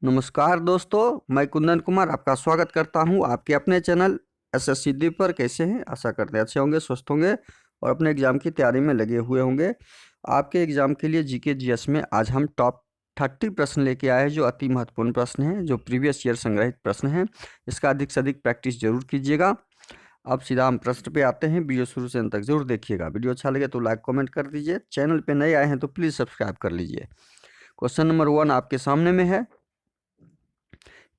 नमस्कार दोस्तों, मैं कुंदन कुमार आपका स्वागत करता हूं आपके अपने चैनल एसएससी दीप पर। कैसे हैं? आशा करते हैं अच्छे होंगे, स्वस्थ होंगे और अपने एग्ज़ाम की तैयारी में लगे हुए होंगे। आपके एग्ज़ाम के लिए जीके जीएस में आज हम टॉप 30 प्रश्न लेके आए हैं, जो अति महत्वपूर्ण प्रश्न हैं, जो प्रीवियस ईयर संग्रहित प्रश्न हैं। इसका अधिक से अधिक प्रैक्टिस जरूर कीजिएगा। अब सीधा हम प्रश्न पे आते हैं। वीडियो शुरू से अंत तक जरूर देखिएगा। वीडियो अच्छा लगे तो लाइक कमेंट कर दीजिए। चैनल पे नए आए हैं तो प्लीज़ सब्सक्राइब कर लीजिए। क्वेश्चन नंबर 1 आपके सामने में है।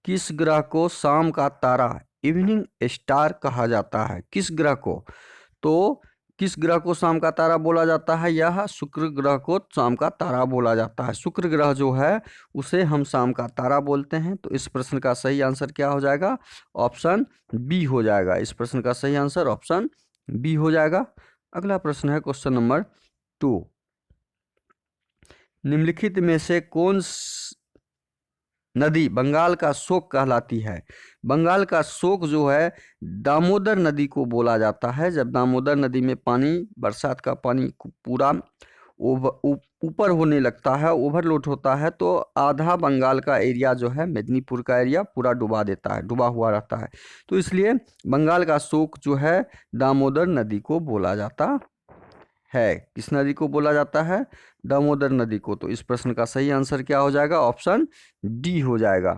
किस ग्रह को शाम का तारा इवनिंग स्टार कहा जाता है? किस ग्रह को? तो किस ग्रह को शाम का तारा बोला जाता है? यह शुक्र ग्रह को शाम का तारा बोला जाता है। शुक्र ग्रह जो है उसे हम शाम का तारा बोलते हैं। तो इस प्रश्न का सही आंसर क्या हो जाएगा? ऑप्शन बी हो जाएगा। इस प्रश्न का सही आंसर ऑप्शन बी हो जाएगा। अगला प्रश्न है क्वेश्चन नंबर 2। निम्नलिखित में से कौन नदी बंगाल का शोक कहलाती है? बंगाल का शोक जो है दामोदर नदी को बोला जाता है। जब दामोदर नदी में पानी, बरसात का पानी पूरा ऊपर होने लगता है, ओवरलोड होता है, तो आधा बंगाल का एरिया जो है, मेदिनीपुर का एरिया पूरा डुबा देता है, डूबा हुआ रहता है। तो इसलिए बंगाल का शोक जो है दामोदर नदी को बोला जाता है। किस नदी को बोला जाता है? दामोदर नदी को। तो इस प्रश्न का सही आंसर क्या हो जाएगा? ऑप्शन डी हो जाएगा।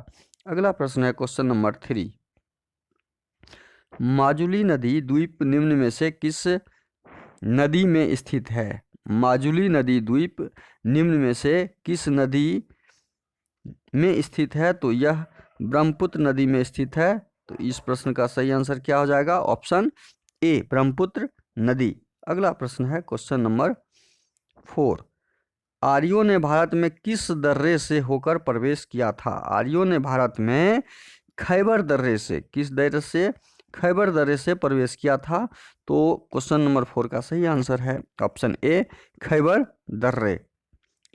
अगला प्रश्न है क्वेश्चन नंबर 3। माजुली नदी द्वीप निम्न में से किस नदी में स्थित है? माजुली नदी द्वीप निम्न में से किस नदी में स्थित है? तो यह ब्रह्मपुत्र नदी में स्थित है। तो इस प्रश्न का सही आंसर क्या हो जाएगा? ऑप्शन ए, ब्रह्मपुत्र नदी। अगला प्रश्न है क्वेश्चन नंबर 4। आर्यों ने भारत में किस दर्रे से होकर प्रवेश किया था? आर्यों ने भारत में खैबर दर्रे से, किस दर्रे से? खैबर दर्रे से प्रवेश किया था। तो क्वेश्चन नंबर 4 का सही आंसर है ऑप्शन ए, खैबर दर्रे।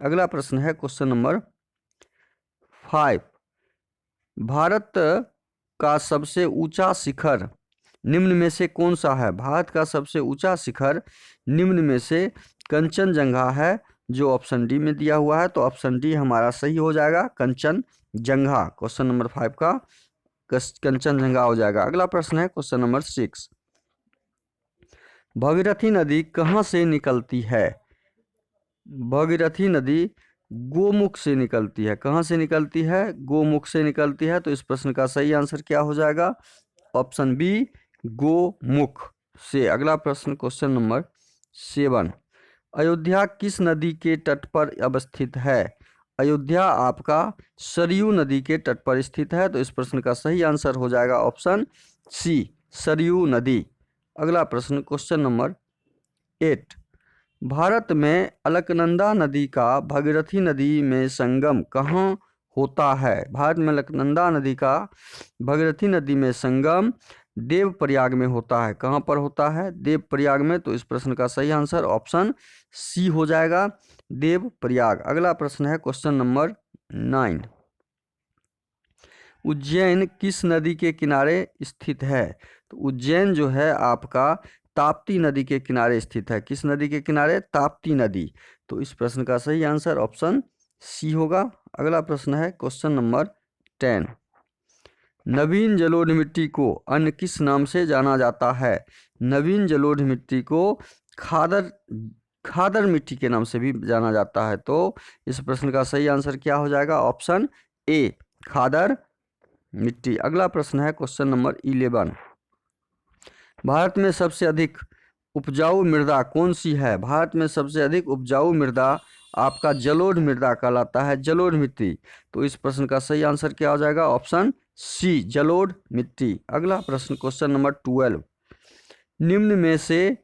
अगला प्रश्न है क्वेश्चन नंबर 5। भारत का सबसे ऊंचा शिखर निम्न में से कौन सा है? भारत का सबसे ऊंचा शिखर निम्न में से कंचनजंगा है, जो ऑप्शन डी में दिया हुआ है। तो ऑप्शन डी हमारा सही हो जाएगा, कंचनजंगा। क्वेश्चन नंबर 5 का कंचनजंगा हो जाएगा। अगला प्रश्न है क्वेश्चन नंबर 6। भागीरथी नदी कहाँ से निकलती है? भागीरथी नदी गोमुख से निकलती है। कहाँ से निकलती है? गोमुख से निकलती है। तो इस प्रश्न का सही आंसर क्या हो जाएगा? ऑप्शन बी, गोमुख से। अगला प्रश्न क्वेश्चन नंबर 7। अयोध्या किस नदी के तट पर अवस्थित है? अयोध्या आपका सरयू नदी के तट पर स्थित है। तो इस प्रश्न का सही आंसर हो जाएगा ऑप्शन सी, सरयू नदी। अगला प्रश्न क्वेश्चन नंबर 8। भारत में अलकनंदा नदी का भागीरथी नदी में संगम कहाँ होता है? भारत में अलकनंदा नदी का भागीरथी नदी में संगम देवप्रयाग में होता है। कहाँ पर होता है? देवप्रयाग में। तो इस प्रश्न का सही आंसर ऑप्शन सी हो जाएगा, देवप्रयाग। अगला प्रश्न है क्वेश्चन नंबर 9। उज्जैन किस नदी के किनारे स्थित है? तो उज्जैन जो है आपका ताप्ती नदी के किनारे स्थित है। किस नदी के किनारे? ताप्ती नदी। तो इस प्रश्न का सही आंसर ऑप्शन सी होगा। अगला प्रश्न है क्वेश्चन नंबर 10। नवीन जलोढ़ मिट्टी को अन्य किस नाम से जाना जाता है? नवीन जलोढ़ मिट्टी को खादर मिट्टी के नाम से भी जाना जाता है। तो इस प्रश्न का सही आंसर क्या हो जाएगा? ऑप्शन ए, खादर मिट्टी। अगला प्रश्न है क्वेश्चन नंबर 11। भारत में सबसे अधिक उपजाऊ मृदा कौन सी है? भारत में सबसे अधिक उपजाऊ मृदा आपका जलोढ़ मृदा कहलाता है, जलोढ़ मिट्टी। तो इस प्रश्न का सही आंसर क्या हो जाएगा? ऑप्शन सी, जलोढ़ मिट्टी। अगला प्रश्न क्वेश्चन नंबर 12। निम्न में से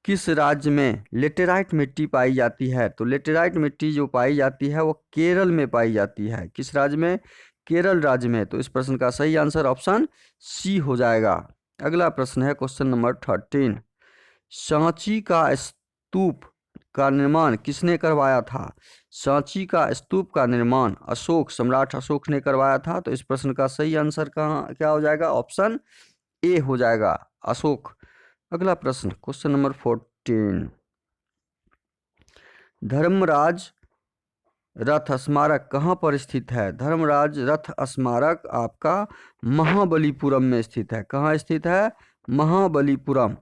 किस राज्य में लेटेराइट मिट्टी पाई जाती है? तो लेटेराइट मिट्टी जो पाई जाती है वो केरल में पाई जाती है। किस राज्य में? केरल राज्य में। तो इस प्रश्न का सही आंसर ऑप्शन सी हो जाएगा। अगला प्रश्न है क्वेश्चन नंबर 13। सांची का स्तूप का निर्माण किसने करवाया था? सांची का स्तूप का निर्माण अशोक, सम्राट अशोक ने करवाया था। तो इस प्रश्न का सही आंसर क्या हो जाएगा? ऑप्शन ए हो जाएगा, अशोक। अगला प्रश्न क्वेश्चन नंबर 14। धर्मराज रथ स्मारक कहाँ पर स्थित है? धर्मराज रथ स्मारक आपका महाबलीपुरम में स्थित है। कहाँ स्थित है? महाबलीपुरम।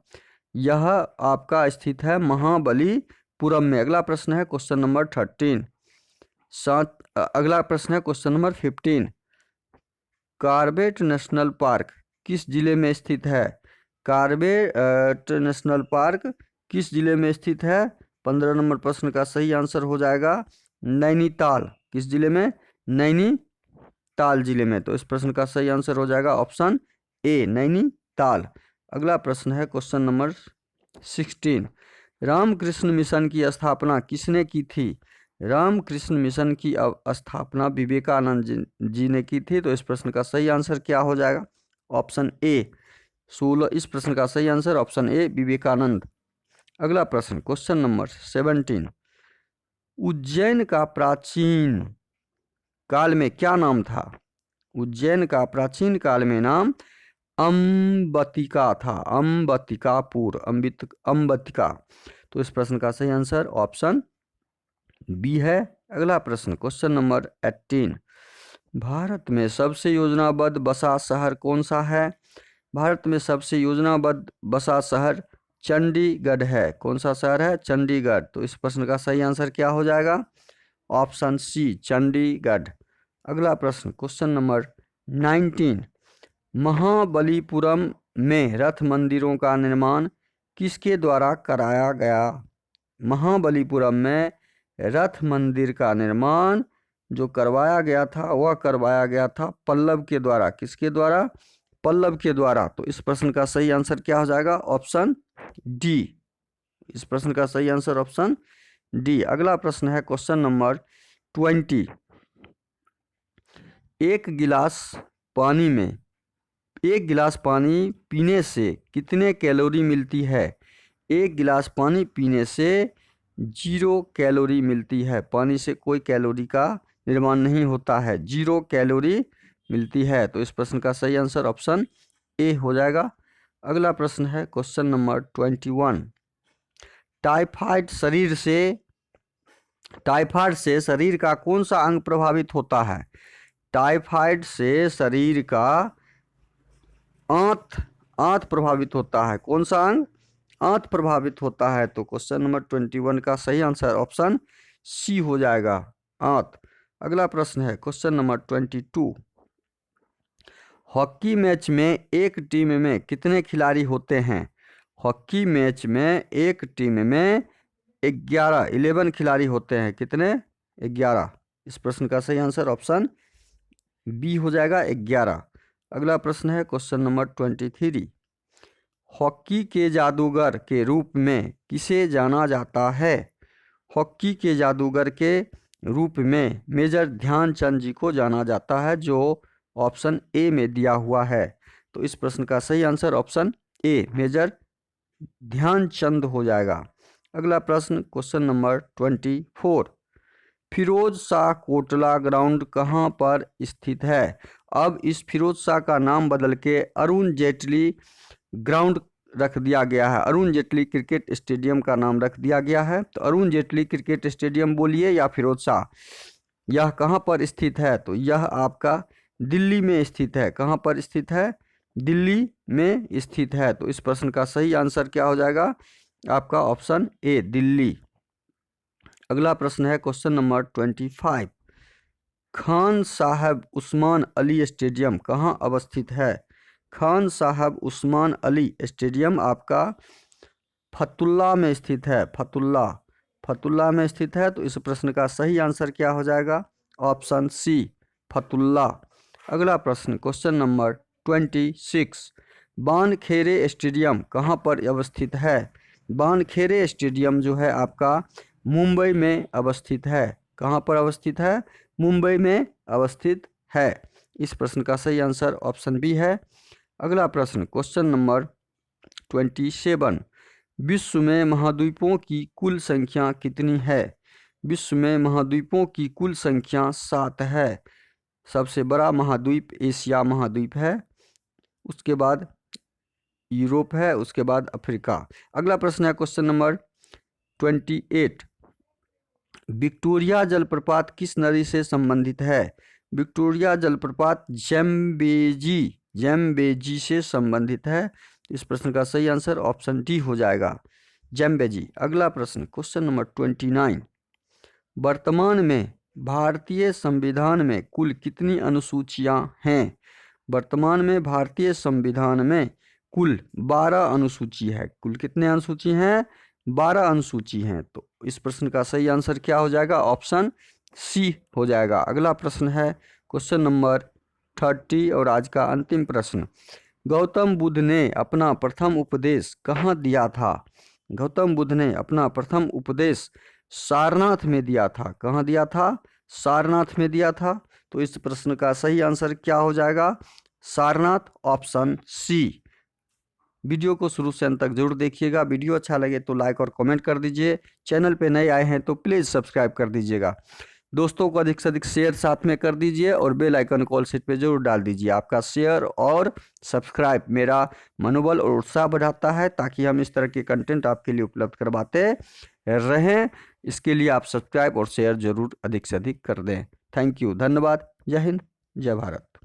यह आपका स्थित है महाबलीपुरम में। अगला प्रश्न है क्वेश्चन नंबर 13। अगला प्रश्न है question number 15। Corbett national park किस जिले में स्थित है? कॉर्बेट नेशनल पार्क किस जिले में स्थित है? 15 नंबर प्रश्न का सही आंसर हो जाएगा नैनीताल। किस जिले में? नैनीताल जिले में। तो इस प्रश्न का सही आंसर हो जाएगा ऑप्शन ए, नैनीताल। अगला प्रश्न है क्वेश्चन नंबर 16। रामकृष्ण मिशन की स्थापना किसने की थी? रामकृष्ण मिशन की स्थापना विवेकानंद जी ने की थी। तो इस प्रश्न का सही आंसर क्या हो जाएगा? Option A 16। इस प्रश्न का सही आंसर ऑप्शन ए, विवेकानंद। अगला प्रश्न क्वेश्चन नंबर 17। उज्जैन का प्राचीन काल में क्या नाम था? उज्जैन का प्राचीन काल में नाम अंबतिका था। अंबतिकापुर, अंबतिका। तो इस प्रश्न का सही आंसर ऑप्शन बी है। अगला प्रश्न क्वेश्चन नंबर 18। भारत में सबसे योजनाबद्ध बसा शहर कौन सा है? भारत में सबसे योजनाबद्ध बसा शहर चंडीगढ़ है। कौन सा शहर है? चंडीगढ़। तो इस प्रश्न का सही आंसर क्या हो जाएगा? Option C, Chandigarh. अगला प्रश्न क्वेश्चन नंबर 19। महाबलीपुरम में रथ मंदिरों का निर्माण किसके द्वारा कराया गया? महाबलीपुरम में रथ मंदिर का निर्माण जो करवाया गया था वह करवाया गया था पल्लव के द्वारा। किसके द्वारा? पल्लव के द्वारा। तो इस प्रश्न का सही आंसर क्या हो जाएगा? Option D. इस प्रश्न का सही आंसर ऑप्शन डी। अगला प्रश्न है क्वेश्चन नंबर 20। एक गिलास पानी पीने से कितने कैलोरी मिलती है? एक गिलास पानी पीने से 0 कैलोरी मिलती है। पानी से कोई कैलोरी का निर्माण नहीं होता है, 0 कैलोरी मिलती है। तो इस प्रश्न का सही आंसर ऑप्शन ए हो जाएगा। अगला प्रश्न है क्वेश्चन नंबर 21। टाइफाइड से शरीर का कौन सा अंग प्रभावित होता है? टाइफाइड से शरीर का आंत प्रभावित होता है। कौन सा अंग? आंत प्रभावित होता है। तो क्वेश्चन नंबर 21 का सही आंसर ऑप्शन सी हो जाएगा, आंत। अगला प्रश्न है क्वेश्चन नंबर 22। हॉकी मैच में एक टीम में कितने खिलाड़ी होते हैं? हॉकी मैच में एक टीम में 11 खिलाड़ी होते हैं। कितने? 11। इस प्रश्न का सही आंसर ऑप्शन बी हो जाएगा, 11। अगला प्रश्न है क्वेश्चन नंबर 23। हॉकी के जादूगर के रूप में किसे जाना जाता है? हॉकी के जादूगर के रूप में मेजर ध्यानचंद जी को जाना जाता है, जो ऑप्शन ए में दिया हुआ है। तो इस प्रश्न का सही answer option A, major Dhyanchand हो जाएगा। अगला प्रश्न question number 24। Firoz Shah Kotla ground कहाँ पर स्थित है? अब इस फिरोज शाह का नाम बदल के अरुण जेटली ग्राउंड रख दिया गया है। अरुण जेटली क्रिकेट स्टेडियम का नाम रख दिया गया है। तो अरुण जेटली क्रिकेट स्टेडियम बोलिए या फिरोज शाह, यह कहाँ पर स्थित है? तो यह आपका दिल्ली में स्थित है। कहाँ पर स्थित है? दिल्ली में स्थित है। तो इस प्रश्न का सही आंसर क्या हो जाएगा? आपका ऑप्शन ए, दिल्ली। अगला प्रश्न है क्वेश्चन नंबर 25। खान साहब उस्मान अली स्टेडियम कहाँ अवस्थित है? खान साहब उस्मान अली स्टेडियम आपका फतुल्ला में स्थित है। फतुल्ला में स्थित है। तो इस प्रश्न का सही आंसर क्या हो जाएगा? Option C, Fatullah. अगला प्रश्न क्वेश्चन नंबर 26। वानखेड़े स्टेडियम कहाँ पर अवस्थित है? वानखेड़े स्टेडियम जो है आपका मुंबई में अवस्थित है। कहाँ पर अवस्थित है? मुंबई में अवस्थित है। इस प्रश्न का सही आंसर ऑप्शन बी है। अगला प्रश्न क्वेश्चन नंबर 27। विश्व में महाद्वीपों की कुल संख्या कितनी है? विश्व में महाद्वीपों की कुल संख्या 7 है। सबसे बड़ा महाद्वीप एशिया महाद्वीप है, उसके बाद यूरोप है, उसके बाद अफ्रीका। अगला प्रश्न है क्वेश्चन नंबर 28। विक्टोरिया जलप्रपात किस नदी से संबंधित है? विक्टोरिया जलप्रपात जैम्बेजी से संबंधित है। इस प्रश्न का सही आंसर ऑप्शन डी हो जाएगा, जैम्बेजी। अगला प्रश्न, क्वेश्चन नंबर 29। वर्तमान में भारतीय संविधान में कुल कितनी अनुसूचियां हैं? वर्तमान में भारतीय संविधान में कुल 12 अनुसूची है। कुल कितने अनुसूची हैं? 12 अनुसूची हैं। तो इस प्रश्न का सही आंसर क्या हो जाएगा? ऑप्शन सी हो जाएगा। अगला प्रश्न है क्वेश्चन नंबर 30 और आज का अंतिम प्रश्न। गौतम बुद्ध ने अपना प्रथम उपदेश कहाँ दिया था? गौतम बुद्ध ने अपना प्रथम उपदेश सारनाथ में दिया था। कहाँ दिया था? सारनाथ में दिया था। तो इस प्रश्न का सही आंसर क्या हो जाएगा? Sarnath, option C. वीडियो को शुरू से अंत तक जरूर देखिएगा। वीडियो अच्छा लगे तो लाइक और कमेंट कर दीजिए। चैनल पे नए आए हैं तो प्लीज़ सब्सक्राइब कर दीजिएगा। दोस्तों को अधिक से अधिक शेयर साथ में कर दीजिए और बेल आइकन कॉल सेट पे जरूर डाल दीजिए। आपका शेयर और सब्सक्राइब मेरा मनोबल और उत्साह बढ़ाता है, ताकि हम इस तरह के कंटेंट आपके लिए उपलब्ध करवाते रहें। इसके लिए आप सब्सक्राइब और शेयर जरूर अधिक से अधिक कर दें। थैंक यू, धन्यवाद। जय हिंद, जय भारत।